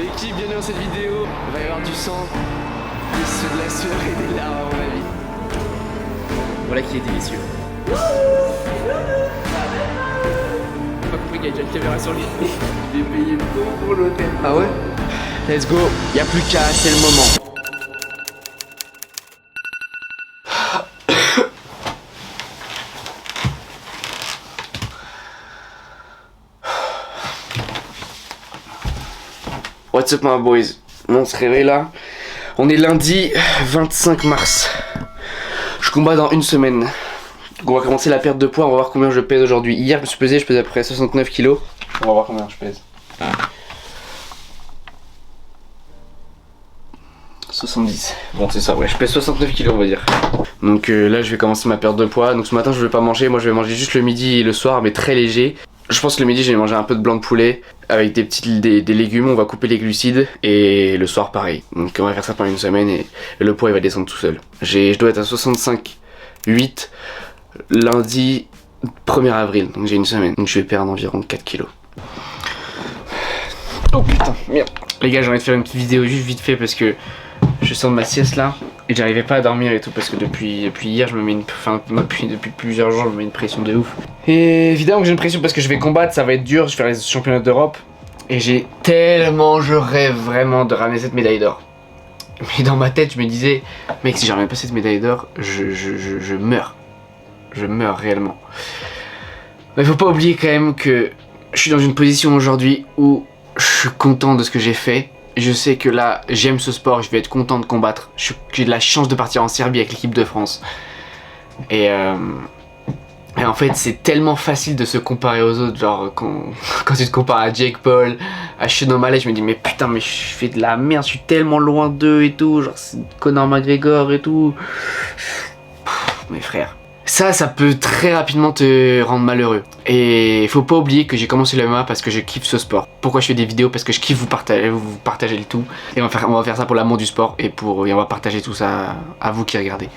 Équipe, bienvenue dans cette vidéo. Il va y avoir du sang, de la sueur et des larmes à mon avis. Voilà qui est délicieux. J'ai pas compris qu'il y a déjà une caméra sur lui. J'ai payé tout pour l'hôtel. Ah ouais? Let's go, y'a plus qu'à, c'est le moment. What's up my boys? On se réveille là. On est lundi 25 mars. Je combats dans une semaine. Donc on va commencer la perte de poids, on va voir combien je pèse aujourd'hui. Hier je me suis pesé, je pesais à peu près 69 kg. On va voir combien je pèse. 70. Bon c'est ça, ouais, je pèse 69 kg on va dire. Donc là je vais commencer ma perte de poids. Donc ce matin je vais pas manger, moi je vais manger juste le midi et le soir mais très léger. Je pense que le midi je vais manger un peu de blanc de poulet avec des légumes, on va couper les glucides et le soir pareil. Donc on va faire ça pendant une semaine et le poids il va descendre tout seul. Je dois être à 65,8 lundi 1er avril, donc j'ai une semaine. Donc je vais perdre environ 4 kilos. Oh putain, merde. Les gars j'ai envie de faire une petite vidéo juste vite fait parce que je sors de ma sieste là et j'arrivais pas à dormir et tout parce que depuis hier je me mets depuis plusieurs jours je me mets une pression de ouf. Et évidemment que j'ai une pression parce que je vais combattre, ça va être dur, je vais faire les championnats d'Europe et je rêve vraiment de ramener cette médaille d'or. Mais dans ma tête je me disais, mec si je ramène pas cette médaille d'or, je meurs. Je meurs réellement. Mais faut pas oublier quand même que je suis dans une position aujourd'hui où je suis content de ce que j'ai fait. Je sais que là, j'aime ce sport, je vais être content de combattre. J'ai de la chance de partir en Serbie avec l'équipe de France. Et en fait, c'est tellement facile de se comparer aux autres. Genre, quand tu te compares à Jake Paul, à Sean O'Malley, je me dis, mais putain, mais je fais de la merde, je suis tellement loin d'eux et tout. Genre, c'est Conor McGregor et tout. Mes frères. Ça peut très rapidement te rendre malheureux. Et faut pas oublier que j'ai commencé le MMA parce que je kiffe ce sport. Pourquoi je fais des vidéos? Parce que je kiffe vous partager le tout. Et on va faire ça pour l'amour du sport et on va partager tout ça à vous qui regardez.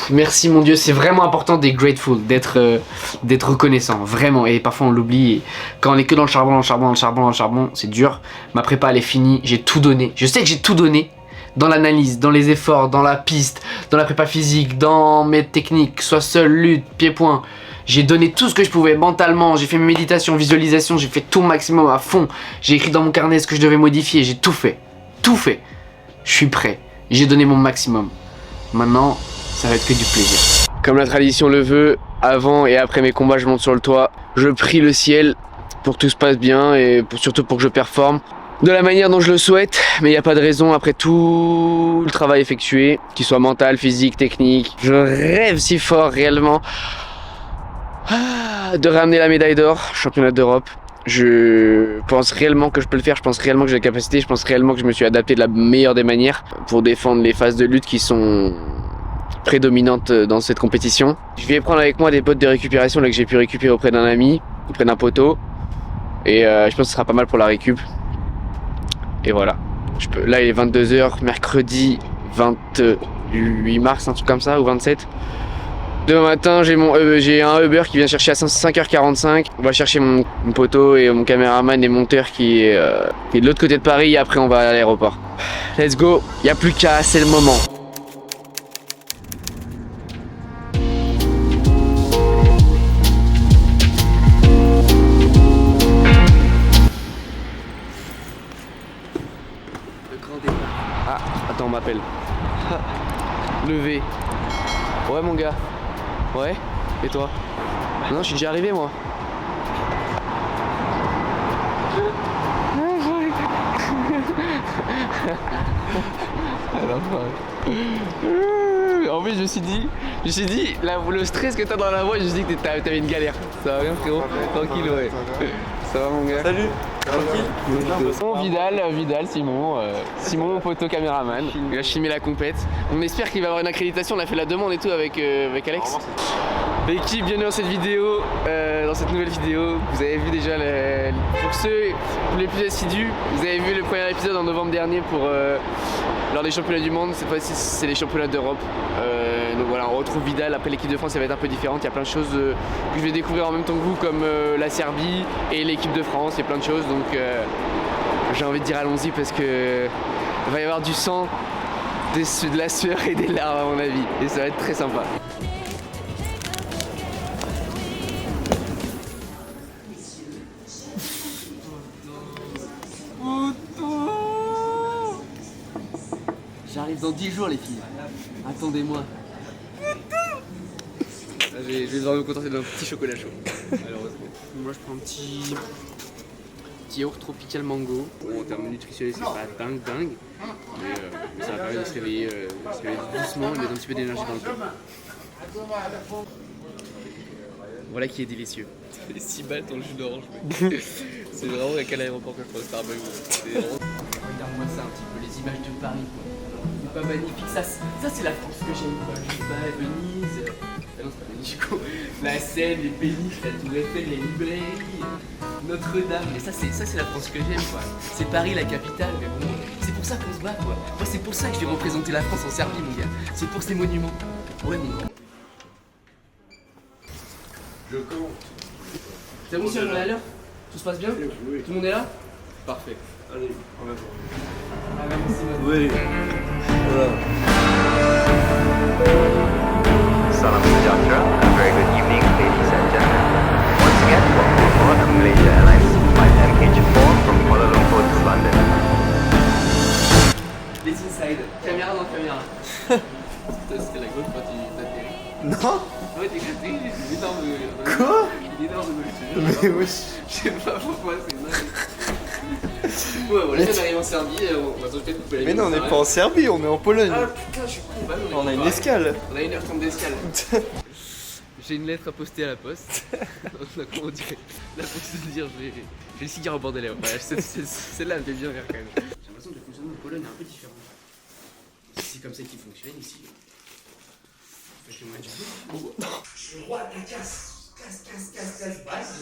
Merci mon Dieu, c'est vraiment important d'être grateful, d'être reconnaissant, vraiment. Et parfois on l'oublie. Et quand on est que dans le charbon, c'est dur. Ma prépa elle est finie, j'ai tout donné. Je sais que j'ai tout donné. Dans l'analyse, dans les efforts, dans la piste, dans la prépa physique, dans mes techniques, soit seul, lutte, pied-point. J'ai donné tout ce que je pouvais mentalement, j'ai fait mes méditations, visualisation, j'ai fait tout au maximum à fond. J'ai écrit dans mon carnet ce que je devais modifier, j'ai tout fait. Tout fait. Je suis prêt. J'ai donné mon maximum. Maintenant, ça va être que du plaisir. Comme la tradition le veut, avant et après mes combats, je monte sur le toit. Je prie le ciel pour que tout se passe bien et surtout pour que je performe de la manière dont je le souhaite, mais il n'y a pas de raison après tout le travail effectué, qu'il soit mental, physique, technique. Je rêve si fort réellement de ramener la médaille d'or, championnat d'Europe. Je pense réellement que je peux le faire, je pense réellement que j'ai la capacité, je pense réellement que je me suis adapté de la meilleure des manières pour défendre les phases de lutte qui sont prédominantes dans cette compétition. Je vais prendre avec moi des bottes de récupération là, que j'ai pu récupérer auprès d'un ami, auprès d'un poteau, et je pense que ce sera pas mal pour la récup. Et voilà, là il est 22 h, mercredi 28 mars, un truc comme ça, ou 27. Demain matin, j'ai un Uber qui vient chercher à 5h45. On va chercher mon poteau et mon caméraman et monteur qui est de l'autre côté de Paris. Et après, on va à l'aéroport. Let's go, il n'y a plus qu'à, c'est le moment. Ah, attends, on m'appelle. Levé. Ouais, mon gars. Ouais. Et toi? Non, je suis déjà arrivé, moi. En fait, je me suis dit, le stress que t'as dans la voix, je me suis dit que t'avais une galère. Ça va bien, frérot? Tranquille, ouais. Ça va, mon gars? Salut. Tranquille. Vidal, Simon, mon poteau caméraman. Il a filmé la compète. On espère qu'il va avoir une accréditation. On a fait la demande et tout avec Alex. L'équipe, bienvenue dans cette vidéo, dans cette nouvelle vidéo. Vous avez vu déjà, pour ceux les plus assidus, vous avez vu le premier épisode en novembre dernier lors des championnats du monde. Cette fois-ci, c'est les championnats d'Europe. donc voilà, on retrouve Vidal. Après l'équipe de France, ça va être un peu différente. Il y a plein de choses que je vais découvrir en même temps que vous, comme la Serbie et l'équipe de France. Il y a plein de choses, donc j'ai envie de dire allons-y parce que il va y avoir du sang, de la sueur et des larmes à mon avis. Et ça va être très sympa. J'arrive dans 10 jours les filles. Attendez-moi. Je vais devoir me contenter d'un petit chocolat chaud, malheureusement. Moi je prends un petit yaourt tropical mango. Bon, en termes nutritionnels c'est pas dingue, mais ça va permettre de se réveiller doucement et mettre un petit peu d'énergie dans le corps. Voilà qui est délicieux. C'est 6 balles dans le jus d'orange. C'est vraiment à quel aéroport que je prends le Starbucks. Regarde-moi ça un petit peu, les images de Paris quoi. C'est pas magnifique, ça c'est la France que j'aime quoi. Je sais pas, Venise, ah non c'est pas Venise du coup. La Seine, les péniches, la Tour Eiffel, les librairies, Notre-Dame, mais ça c'est la France que j'aime quoi. C'est Paris la capitale, mais bon, c'est pour ça qu'on se bat quoi. Moi c'est pour ça que je vais représenter la France en Serbie mon gars. C'est pour ces monuments. Ouais mon grand. Je compte. C'est bon si on est à l'heure? Tout se passe bien? Oui. Tout le monde est là? Parfait. Allez, on va Ah, merci, oui. Voilà. Salam sejahtera, a very good evening, ladies and gentlemen. Once again, welcome aboard the Malaysia Airlines flight MH4 from Kuala Lumpur to London. Les inside, caméra dans caméra. C'était la grosse fois tu t'atterris. Non. Ouais, t'es éclaté, j'ai énorme. Quoi? J'ai énorme de Mais wesh. Je sais pas pourquoi, c'est dingue. Ouais, voilà, on arrive en Serbie, on va peut-être couper la Mais non, on n'est pas en Serbie, on est en Pologne. Ah putain, je suis con, bah non, On a une escale. On a 1h30 d'escale. J'ai une lettre à poster à la poste. Comment dire? La poste de dire, j'ai le cigare au bord des lèvres. Voilà, celle-là me fait bien rire quand même. J'ai l'impression que le fonctionnement en Pologne est un peu différent. C'est comme ça qu'il fonctionne ici. Chez moi, le roi de la casse, casse,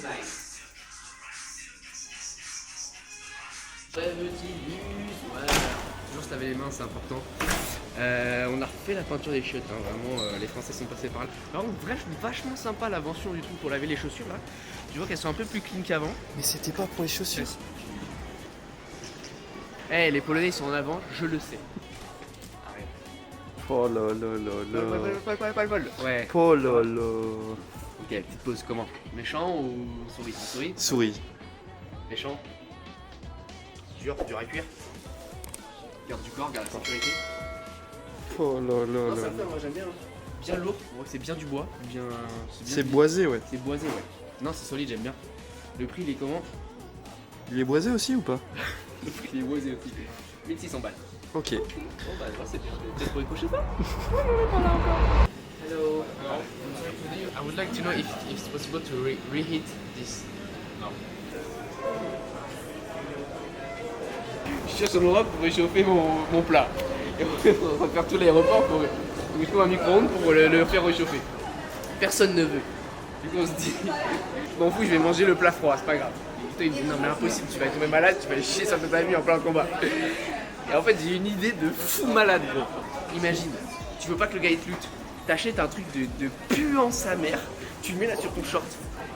nice. Très petit bus, voilà. Toujours se laver les mains, c'est important. On a refait la peinture des chiottes, hein. Vraiment, les Français sont passés par là. Par contre, vachement sympa l'invention du truc pour laver les chaussures là. Tu vois qu'elles sont un peu plus clean qu'avant. Mais c'était pas pour les chaussures. Eh, les Polonais ils sont en avant, je le sais. Arrête. Oh là là là là. Ouais. Oh là là. Ok, petite pause, comment? Méchant ou souris? Souris? Souris. Méchant? Dur à cuire? Garde du corps, garde la sécurité. Oh là là Non, ça là. me fait, moi j'aime bien. Bien lourd, on voit que c'est bien du bois. Bien, C'est boisé, ouais. C'est boisé, ouais. Non, c'est solide, j'aime bien. Le prix, il est comment? Il est boisé aussi ou pas? Le prix, il est boisé aussi. 1600 balles. Ok. Bon, bah, c'est bien. Peut-être pour écocher ça? Hello. I would like to know if it's possible to reheat this. No. Je cherche un endroit pour réchauffer mon plat. Et on va faire tout l'aéroport pour il faut un micro-ondes pour le faire réchauffer. Personne ne veut. Du coup on se dit, je m'en fous, je vais manger le plat froid, c'est pas grave. Et il me dit non mais impossible, tu vas tomber malade, tu vas chier sur ta vie en plein combat. Et en fait j'ai une idée de fou malade gros. Imagine, tu veux pas que le gars il te lutte, t'achètes un truc de puant sa mère, tu le mets là sur ton short.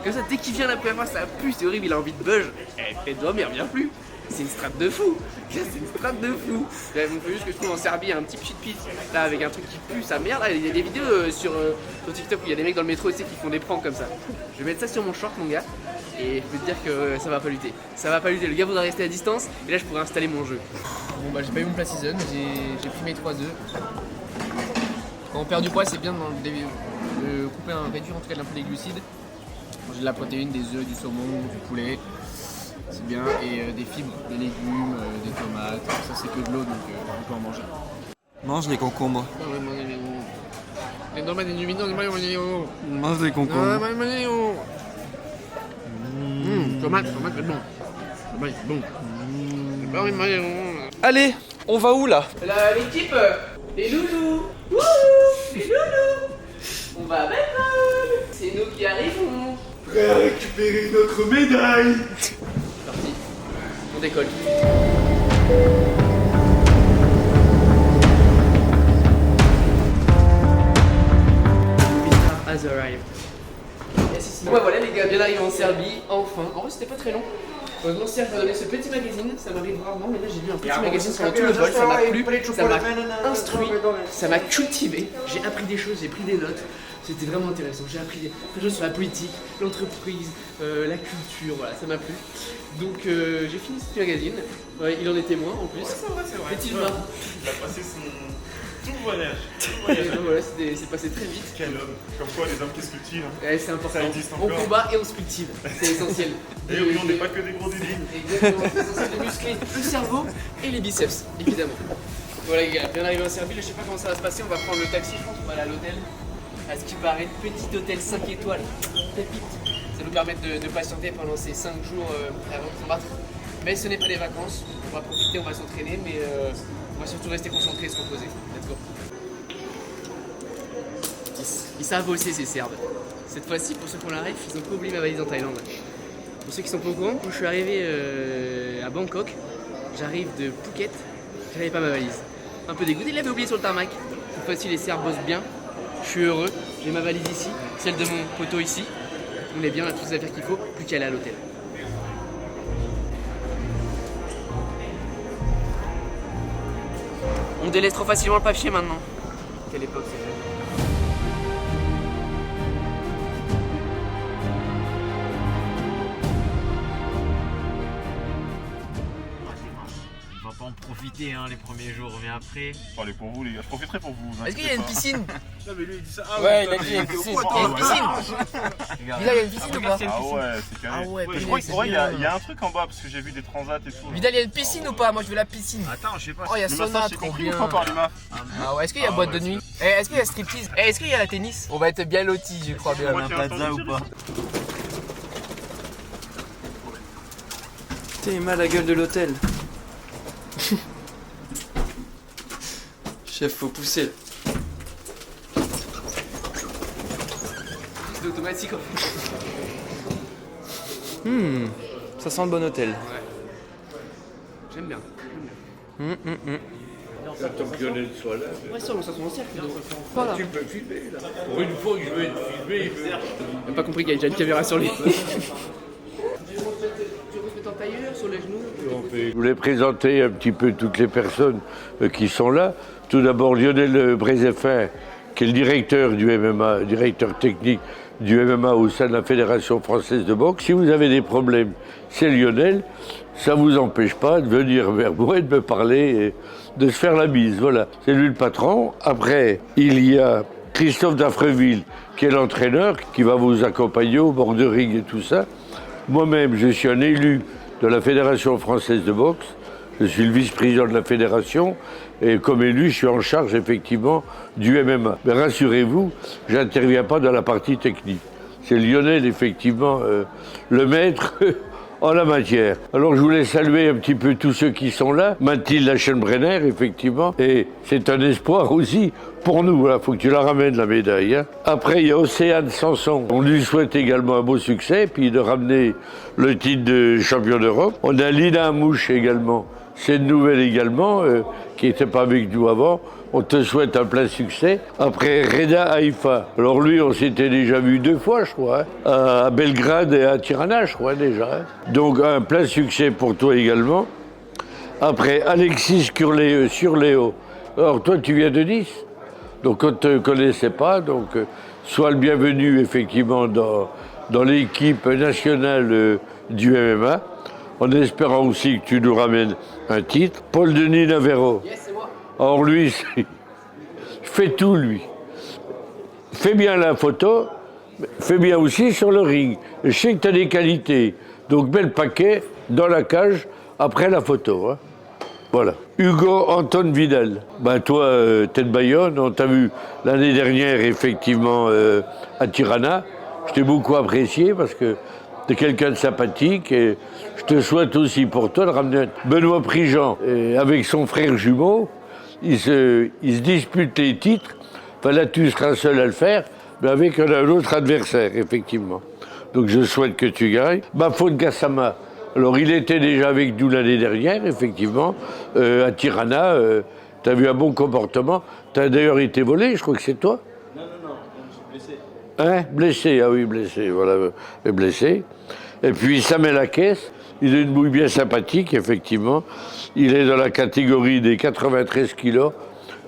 Comme ça dès qu'il vient la première fois ça pue, c'est horrible, il a envie de buzz. Eh fais dormir, viens plus. C'est une strate de fou. C'est une strate de fou. Il faut juste que je trouve en Serbie un petit pit là avec un truc qui pue sa mère. Là, il y a des vidéos sur TikTok où il y a des mecs dans le métro qui font des pranks comme ça. Je vais mettre ça sur mon short mon gars. Et je peux te dire que ça va pas lutter. Ça va pas lutter. Le gars voudra rester à distance et là je pourrais installer mon jeu. Bon bah j'ai pas eu mon plat season, j'ai pris mes 3 œufs. Quand on perd du poids c'est bien de couper réduire en tout cas un peu les glucides. J'ai de la protéine, des œufs, du saumon, du poulet. C'est bien, et des fibres, des légumes, des tomates, ça c'est que de l'eau donc on peut en manger. Mange les concombres. Mange les concombres. Tomate, c'est bon. Tomate, c'est bon. Allez, on va où là? L'équipe, les loulous, wouhou, les loulous. On va à Belgrade. C'est nous qui arrivons. Prêt à récupérer notre médaille. Parti, on décolle. has arrived. Yes, ici. Ouais, voilà les gars, bien arrivé en Serbie, enfin. En vrai, c'était pas très long. Heureusement, Serge m'a donné ce petit magazine, ça m'arrive rarement, mais là j'ai vu un petit magazine pendant tout le vol, ça m'a plu, ça m'a instruit, ça m'a cultivé, j'ai appris des choses, j'ai pris des notes, c'était vraiment intéressant, j'ai appris des choses sur la politique, l'entreprise, la culture, voilà, ça m'a plu. Donc j'ai fini ce petit magazine, il en est témoin en plus. C'est vrai, c'est vrai. Petit Marc. Il a passé son tout le voyage. Et donc voilà, c'est passé très vite. Quel homme. Comme quoi, les hommes qui se cultivent. Hein. Ouais, c'est important. Ça existe On encore. combat et on se cultive, c'est essentiel. Et oui, on n'est pas que des gros débiles. Exactement, c'est essentiel de muscler le cerveau et les biceps, évidemment. Voilà les gars, bien arrivé en Serbie, je sais pas comment ça va se passer, on va prendre le taxi, je pense qu'on va aller à l'hôtel. À ce qui paraît, petit hôtel 5 étoiles, pépite. Ça nous permet de patienter pendant ces 5 jours avant de combattre. Mais ce n'est pas des vacances, on va profiter, on va s'entraîner, mais on va surtout rester concentré et se reposer. Let's go. Ils savent bosser ces Serbes. Cette fois-ci, pour ceux qui ont la ref, ils ont pas oublié ma valise en Thaïlande. Pour ceux qui sont pas au courant, quand je suis arrivé à Bangkok, j'arrive de Phuket, j'avais pas ma valise. Un peu dégoûté, il l'avait oublié sur le tarmac. Cette fois-ci, les Serbes bossent bien, je suis heureux, j'ai ma valise ici, celle de mon poteau ici. On est bien, on a toutes les affaires qu'il faut, plus qu'à aller à l'hôtel. On délaisse trop facilement le papier maintenant. Quelle époque c'était. On va pas en profiter hein, les premiers jours, mais après. Parlez pour vous, les gars. Je profiterai pour vous. Est-ce qu'il y a une piscine? Non, mais lui, il dit ça. Ah, Ouais, il a dit il y a une piscine. Il y a une piscine. Vida, il y a une piscine ou pas? Ah ouais, c'est carré. Ah ouais, je crois qu'il ouais, il y a un truc en bas parce que j'ai vu des transats et tout. Vida, il y a une piscine ou pas? Moi je veux la piscine. Attends, je sais pas. Oh, il y a Le sauna, massage, c'est trop compris bien. ou pas par les meufs? Ah ouais, est-ce qu'il y a boîte de nuit? Est-ce qu'il y a striptease? Est-ce qu'il y a la tennis? On va être bien lotis, je crois bien. Moi, Un qui ai plaza entendu ou dire, pas? T'es mal à la gueule de l'hôtel. Chef, faut pousser. C'est automatique en fait. Ça sent le bon hôtel. J'aime bien. Ouais, ça, on s'assoit en cercle. Pas là. Tu peux filmer là. Pour une fois que je vais être filmé, il n'a pas compris qu'il y a déjà une caméra sur lui. Tu veux se mettre en tailleur, sur les genoux? Je voulais présenter un petit peu toutes les personnes qui sont là. Tout d'abord Lionel Brézéfin, qui est le directeur du MMA, directeur technique du MMA au sein de la Fédération française de boxe. Si vous avez des problèmes, c'est Lionel. Ça ne vous empêche pas de venir vers moi et de me parler et de se faire la bise. Voilà, c'est lui le patron. Après, il y a Christophe Dafreville, qui est l'entraîneur, qui va vous accompagner au bord de ring et tout ça. Moi-même, je suis un élu de la Fédération française de boxe. Je suis le vice-président de la fédération et comme élu, je suis en charge effectivement du MMA. Mais rassurez-vous, je n'interviens pas dans la partie technique. C'est Lionel effectivement le maître en la matière. Alors je voulais saluer un petit peu tous ceux qui sont là. Mathilde Lachenbrenner effectivement, et c'est un espoir aussi pour nous. Il faut que tu la ramènes la médaille. Hein. Après il y a Océane Sanson. On lui souhaite également un beau succès, puis de ramener le titre de champion d'Europe. On a Lina Amouche également. C'est une nouvelle également, qui n'était pas avec nous avant. On te souhaite un plein succès. Après, Reda Haïfa. Alors lui, on s'était déjà vu 2 fois, je crois, hein, à Belgrade et à Tirana, je crois, déjà. Hein. Donc, un plein succès pour toi également. Après, Alexis Surléo. Alors, toi, tu viens de Nice. Donc, on ne te connaissait pas. Donc, sois le bienvenu, effectivement, dans l'équipe nationale du MMA. En espérant aussi que tu nous ramènes un titre. Paul-Denis Navarro. Yes, c'est moi. Or lui, fait tout lui. Fais bien la photo, fais bien aussi sur le ring. Je sais que tu as des qualités. Donc mets le paquet dans la cage après la photo. Hein. Voilà. Hugo Anton Vidal. Ben toi, t'es de Bayonne, on t'a vu l'année dernière effectivement à Tirana. Je t'ai beaucoup apprécié parce que t'es quelqu'un de sympathique et je te souhaite aussi pour toi de ramener Benoît Prigent avec son frère jumeau. Ils se disputent les titres. Enfin là, tu seras seul à le faire, mais avec un autre adversaire, effectivement. Donc je souhaite que tu gagnes. Bafod Gassama. Alors il était déjà avec nous l'année dernière, effectivement, à Tirana. Tu as vu un bon comportement. Tu as d'ailleurs été volé, je crois que c'est toi. Non, je me suis blessé. Hein? Blessé, ah oui, blessé, voilà, blessé. Et puis ça met la caisse. Il a une bouille bien sympathique, effectivement. Il est dans la catégorie des 93 kilos.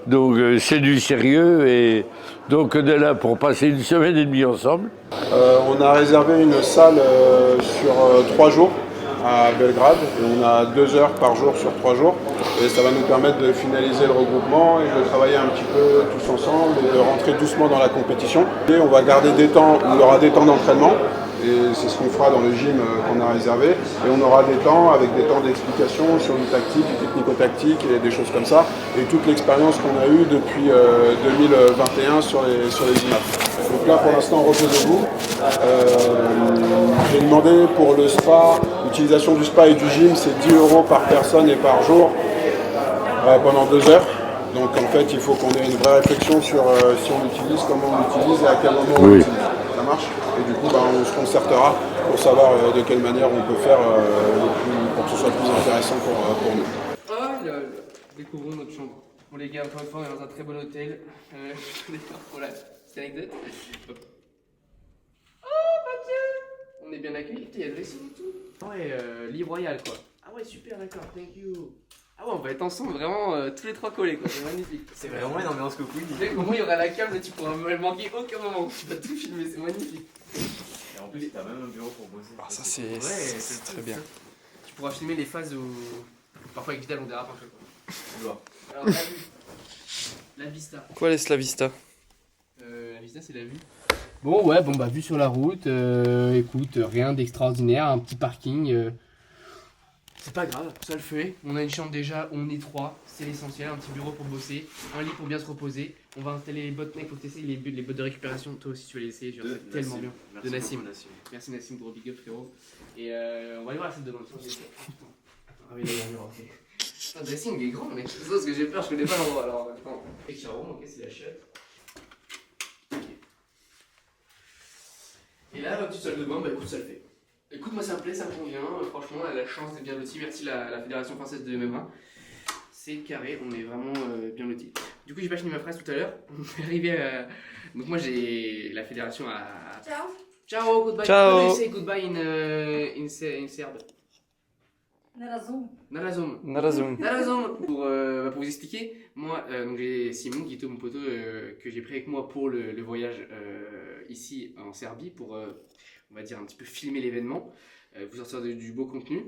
Donc c'est du sérieux. Et donc on est là pour passer une semaine et demie ensemble. On a réservé une salle sur 3 jours à Belgrade. Et on a 2 heures par jour sur 3 jours. Et ça va nous permettre de finaliser le regroupement et de travailler un petit peu tous ensemble et de rentrer doucement dans la compétition. Et on va garder des temps où il y aura des temps d'entraînement. Et c'est ce qu'on fera dans le gym qu'on a réservé. Et on aura des temps avec des temps d'explication sur du tactique, du technico-tactique et des choses comme ça. Et toute l'expérience qu'on a eue depuis 2021 sur les images. Donc là pour l'instant reposez-vous. J'ai demandé pour le spa, l'utilisation du spa et du gym, c'est 10 € par personne et par jour pendant 2 heures. Donc en fait il faut qu'on ait une vraie réflexion sur si on l'utilise, comment on l'utilise et à quel moment on l'utilise. Ça marche. Et du coup on se concertera pour savoir de quelle manière on peut faire pour que ce soit plus intéressant pour nous. Ah là là, découvrons notre chambre. Bon les gars, encore une fois, on est dans un très bon hôtel. Je voulais faire pour la petite anecdote. Oh Mathieu, on est bien accueillis, il y a le dressing et tout. Ah ouais, lit royal quoi. Ah ouais, super, d'accord, thank you. Ah ouais, on va être ensemble vraiment tous les 3 collés quoi, c'est magnifique. C'est vraiment une ambiance cocooning. Tu sais, au moins il y aura la cam, là tu pourras me manquer aucun moment. Tu vas tout filmer, c'est magnifique. Et en plus, t'as même un bureau pour bosser. Ah, ça Ouais, c'est très bien. Tu pourras filmer les phases où parfois avec Vidal on dérape un peu quoi. Tu vois. Alors la vue. La vista. Quoi laisse la vista? La vista c'est la vue. Bon ouais, bon bah vue sur la route, écoute, rien d'extraordinaire, un petit parking. C'est pas grave, ça le fait. On a une chambre déjà, on est 3, c'est l'essentiel, un petit bureau pour bosser, un lit pour bien se reposer. On va installer les bottes, mec, faut tester les bottes de récupération. Toi aussi tu vas les essayer, je c'est tellement bien. De Nassim. Merci Nassim, gros big up frérot. Et on va aller voir la salle de bain. Ah oui, là, il y a un mur, ok. Putain, le dressing il est grand mec, c'est ça parce que j'ai peur, je connais pas l'endroit alors. Attends. Et qui roule, ok, c'est la chiotte. Et là, la petite salle de bain, bah écoute, ça le fait. Écoute, moi ça me plaît, ça me convient. Franchement, on a la chance d'être bien lotis. Merci la Fédération Française de MMA. C'est carré, on est vraiment bien lotis. Du coup, j'ai pas fini ma phrase tout à l'heure. On est arrivé à. Donc, moi j'ai la fédération à. Ciao. Ciao, goodbye. Ciao. How do you say goodbye in Serbe? Narazum. Narazum. Narazum. Narazum. Pour vous expliquer, moi, donc j'ai Simon, Guito, mon poteau, que j'ai pris avec moi pour le voyage ici en Serbie pour, on va dire, un petit peu filmer l'événement, vous sortir du beau contenu.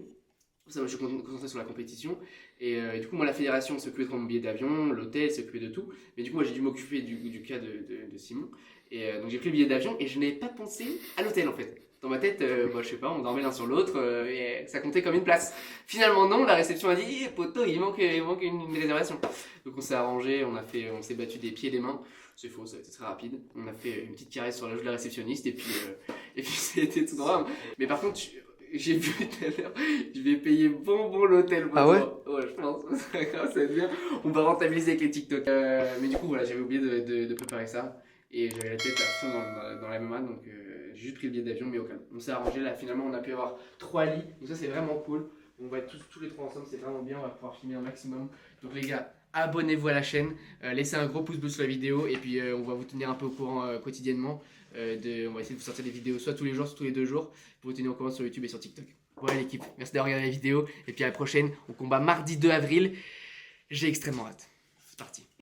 Ça, moi, je suis concentré sur la compétition. Et du coup, moi, la fédération s'occupait de prendre mon billet d'avion, l'hôtel s'occupait de tout. Mais du coup, moi, j'ai dû m'occuper du cas de Simon. Et donc, j'ai pris le billet d'avion et je n'avais pas pensé à l'hôtel en fait. Dans ma tête, je sais pas, on dormait l'un sur l'autre et ça comptait comme une place. Finalement, non, la réception a dit poteau, il manque une réservation. Donc, on s'est arrangé, on s'est battu des pieds et des mains. C'est faux, ça a été très rapide. On a fait une petite caresse sur la joue de la réceptionniste et puis c'était tout drôle. Mais par contre, j'ai vu tout à l'heure, je vais payer bon l'hôtel. Ah ouais? Ouais, je pense. C'est grave, ça va être bien. On va rentabiliser avec les TikTok. Mais du coup, voilà, j'avais oublié de préparer ça. Et j'avais la tête à fond dans la MMA, donc j'ai juste pris le billet d'avion, mais au calme. On s'est arrangé, là finalement on a pu avoir 3 lits, donc ça c'est vraiment cool. On va être tous les 3 ensemble, c'est vraiment bien, on va pouvoir filmer un maximum. Donc les gars, abonnez-vous à la chaîne, laissez un gros pouce bleu sur la vidéo, et puis on va vous tenir un peu au courant quotidiennement. On va essayer de vous sortir des vidéos soit tous les jours, soit tous les 2 jours, pour vous tenir au courant sur YouTube et sur TikTok. Voilà l'équipe, merci d'avoir regardé la vidéo, et puis à la prochaine, on combat mardi 2 avril. J'ai extrêmement hâte. C'est parti.